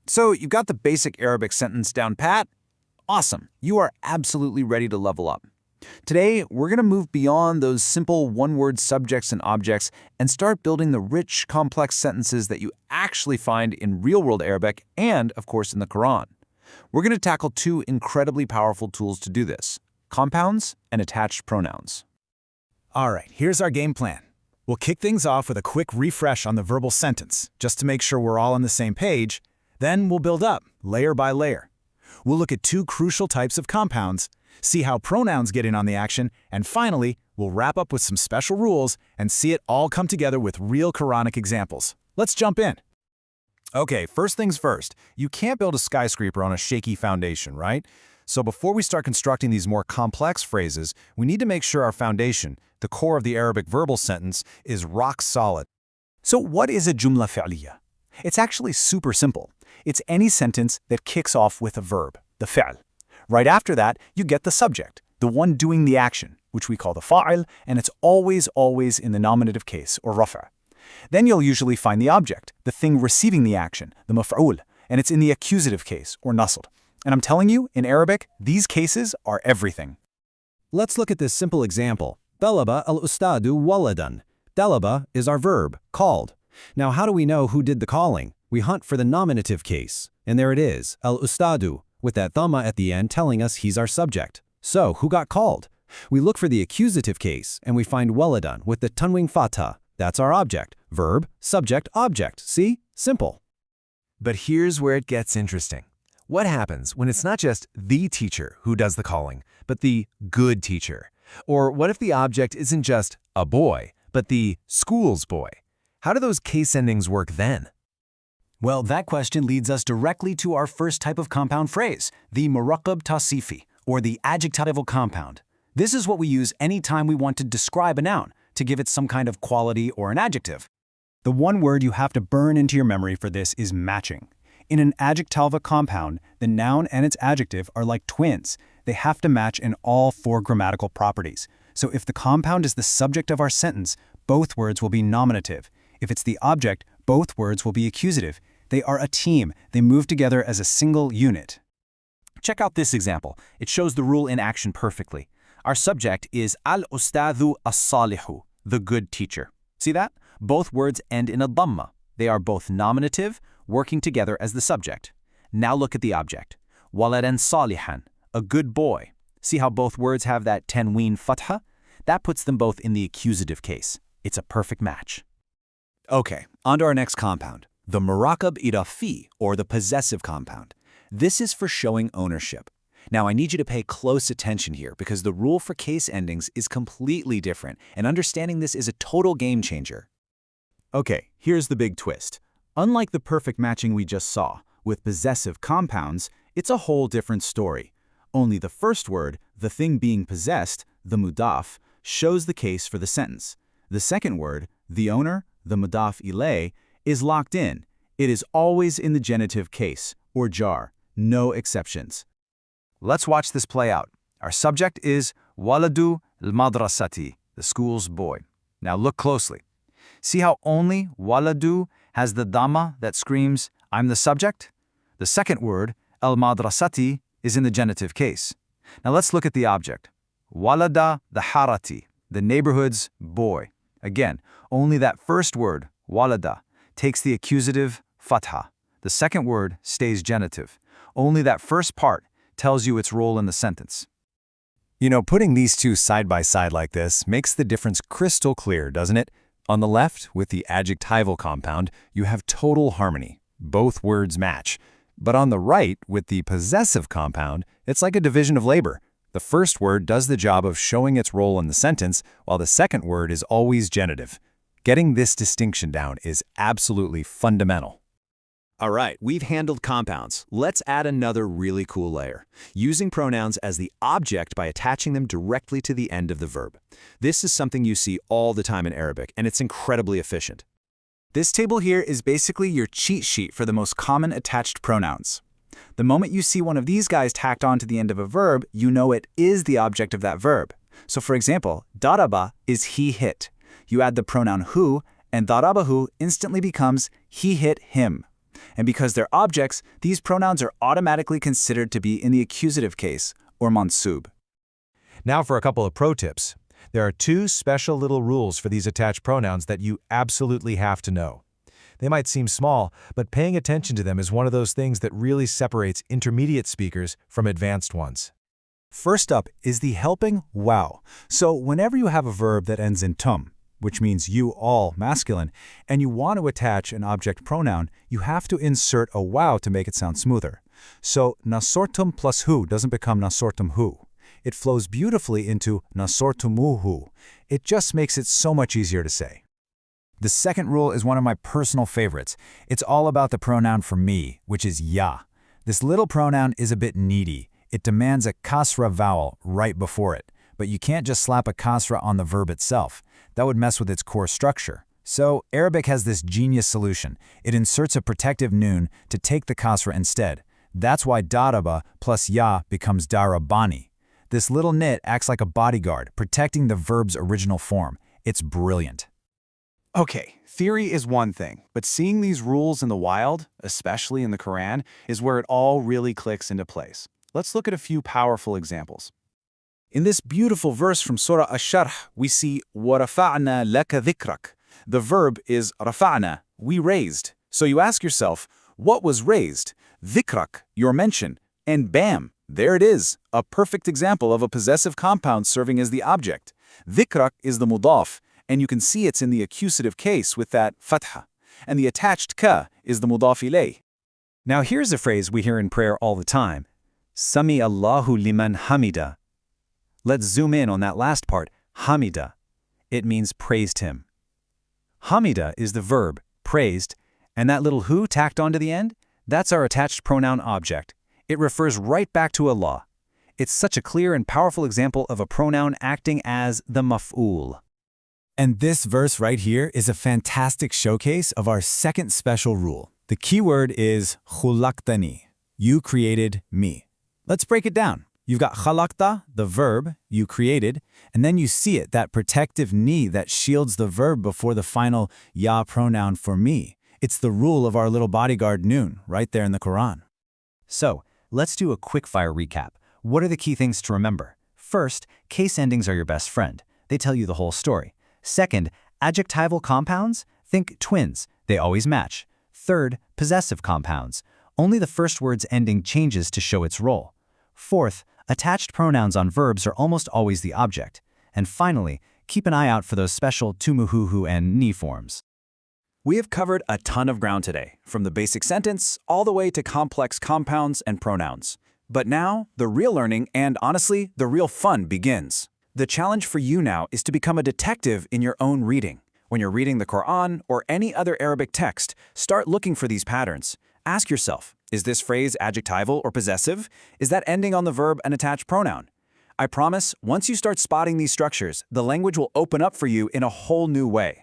So you've got the basic Arabic sentence down pat? Awesome, you are absolutely ready to level up. Today, we're going to move beyond those simple one-word subjects and objects and start building the rich, complex sentences that you actually find in real-world Arabic and, of course, in the Quran. We're going to tackle two incredibly powerful tools to do this: compounds and attached pronouns. All right, here's our game plan. We'll kick things off with a quick refresh on the verbal sentence, just to make sure we're all on the same page. Then we'll build up, layer by layer. We'll look at two crucial types of compounds, see how pronouns get in on the action, and finally, we'll wrap up with some special rules and see it all come together with real Quranic examples. Let's jump in. Okay, first things first, you can't build a skyscraper on a shaky foundation, right? So before we start constructing these more complex phrases, we need to make sure our foundation, the core of the Arabic verbal sentence, is rock solid. So what is a Jumla fi'liya? It's actually super simple. It's any sentence that kicks off with a verb, the fi'l. Right after that, you get the subject, the one doing the action, which we call the fa'il, and it's always in the nominative case, or rafa'. Then you'll usually find the object, the thing receiving the action, the maf'ool, and it's in the accusative case, or nasb. And I'm telling you, in Arabic, these cases are everything. Let's look at this simple example. Talaba al-ustadu waladan. Talaba is our verb, called. Now, how do we know who did the calling? We hunt for the nominative case. And there it is, al-ustadu, with that dhamma at the end telling us he's our subject. So, who got called? We look for the accusative case, and we find waladan with the tanwin fatha. That's our object. Verb, subject, object. See? Simple. But here's where it gets interesting. What happens when it's not just the teacher who does the calling, but the good teacher? Or what if the object isn't just a boy, but the school's boy? How do those case endings work then? Well, that question leads us directly to our first type of compound phrase, the Murakkab tawsifi, or the adjectival compound. This is what we use anytime we want to describe a noun, to give it some kind of quality or an adjective. The one word you have to burn into your memory for this is matching. In an adjective compound, the noun and its adjective are like twins. They have to match in all four grammatical properties. So if the compound is the subject of our sentence, both words will be nominative. If it's the object, both words will be accusative. They are a team. They move together as a single unit. Check out this example. It shows the rule in action perfectly. Our subject is al-ustadhu as-salihu, the good teacher. See that? Both words end in a dhamma. They are both nominative, working together as the subject. Now look at the object. Waladan salihan, a good boy. See how both words have that tanween fatha? That puts them both in the accusative case. It's a perfect match. Okay, on to our next compound, the Murakkab Izafi, or the possessive compound. This is for showing ownership. Now, I need you to pay close attention here because the rule for case endings is completely different, and understanding this is a total game changer. Okay, here's the big twist. Unlike the perfect matching we just saw, with possessive compounds, it's a whole different story. Only the first word, the thing being possessed, the mudaf, shows the case for the sentence. The second word, the owner, the mudaf ilay, is locked in. It is always in the genitive case, or jar, no exceptions. Let's watch this play out. Our subject is waladu al-madrasati, the school's boy. Now look closely. See how only waladu has the dhamma that screams, I'm the subject? The second word, al-madrasati, is in the genitive case. Now let's look at the object. Walada the harati, the neighborhood's boy. Again, only that first word, walada, takes the accusative fatha. The second word stays genitive. Only that first part tells you its role in the sentence. You know, putting these two side by side like this makes the difference crystal clear, doesn't it? On the left, with the adjectival compound, you have total harmony. Both words match. But on the right, with the possessive compound, it's like a division of labor. The first word does the job of showing its role in the sentence, while the second word is always genitive. Getting this distinction down is absolutely fundamental. All right, we've handled compounds. Let's add another really cool layer, using pronouns as the object by attaching them directly to the end of the verb. This is something you see all the time in Arabic, and it's incredibly efficient. This table here is basically your cheat sheet for the most common attached pronouns. The moment you see one of these guys tacked on to the end of a verb, you know it is the object of that verb. So for example, daraba is he hit. You add the pronoun who, and darabahu instantly becomes he hit him. And because they're objects, these pronouns are automatically considered to be in the accusative case, or mansub. Now for a couple of pro tips. There are two special little rules for these attached pronouns that you absolutely have to know. They might seem small, but paying attention to them is one of those things that really separates intermediate speakers from advanced ones. First up is the helping wow. So whenever you have a verb that ends in tum, which means you, all, masculine, and you want to attach an object pronoun, you have to insert a wow to make it sound smoother. So nasortum plus hu doesn't become nasortum hu. It flows beautifully into nasortumuhu. It just makes it so much easier to say. The second rule is one of my personal favorites. It's all about the pronoun for me, which is ya. This little pronoun is a bit needy. It demands a kasra vowel right before it, but you can't just slap a kasra on the verb itself. That would mess with its core structure. So Arabic has this genius solution. It inserts a protective noon to take the kasra instead. That's why daraba plus ya becomes darabani. This little nit acts like a bodyguard, protecting the verb's original form. It's brilliant. Okay, theory is one thing, but seeing these rules in the wild, especially in the Quran, is where it all really clicks into place. Let's look at a few powerful examples. In this beautiful verse from Surah Ash-Sharh, we see وَرَفَعْنَا لَكَ ذِكْرَكَ. The verb is rafa'na, we raised. So you ask yourself, what was raised? Dhikrak, your mention. And bam, there it is, a perfect example of a possessive compound serving as the object. Dhikrak is the mudaf, and you can see it's in the accusative case with that fatha. And the attached ka is the mudaf ilayh. Now here's a phrase we hear in prayer all the time. Sami Allahu liman hamida. Let's zoom in on that last part, hamida. It means praised him. Hamida is the verb, praised, and that little hu tacked onto the end, that's our attached pronoun object. It refers right back to Allah. It's such a clear and powerful example of a pronoun acting as the maf'ool. And this verse right here is a fantastic showcase of our second special rule. The key word is khulaktani. You created me. Let's break it down. You've got khalaqta, the verb, you created, and then you see it, that protective ni that shields the verb before the final ya pronoun for me. It's the rule of our little bodyguard noon, right there in the Quran. So, let's do a quick-fire recap. What are the key things to remember? First, case endings are your best friend. They tell you the whole story. Second, adjectival compounds? Think twins. They always match. Third, possessive compounds. Only the first word's ending changes to show its role. Fourth, attached pronouns on verbs are almost always the object. And finally, keep an eye out for those special tumuhuhu and ni forms. We have covered a ton of ground today, from the basic sentence all the way to complex compounds and pronouns. But now, the real learning and, honestly, the real fun begins. The challenge for you now is to become a detective in your own reading. When you're reading the Quran or any other Arabic text, start looking for these patterns. Ask yourself, is this phrase adjectival or possessive? Is that ending on the verb an attached pronoun? I promise, once you start spotting these structures, the language will open up for you in a whole new way.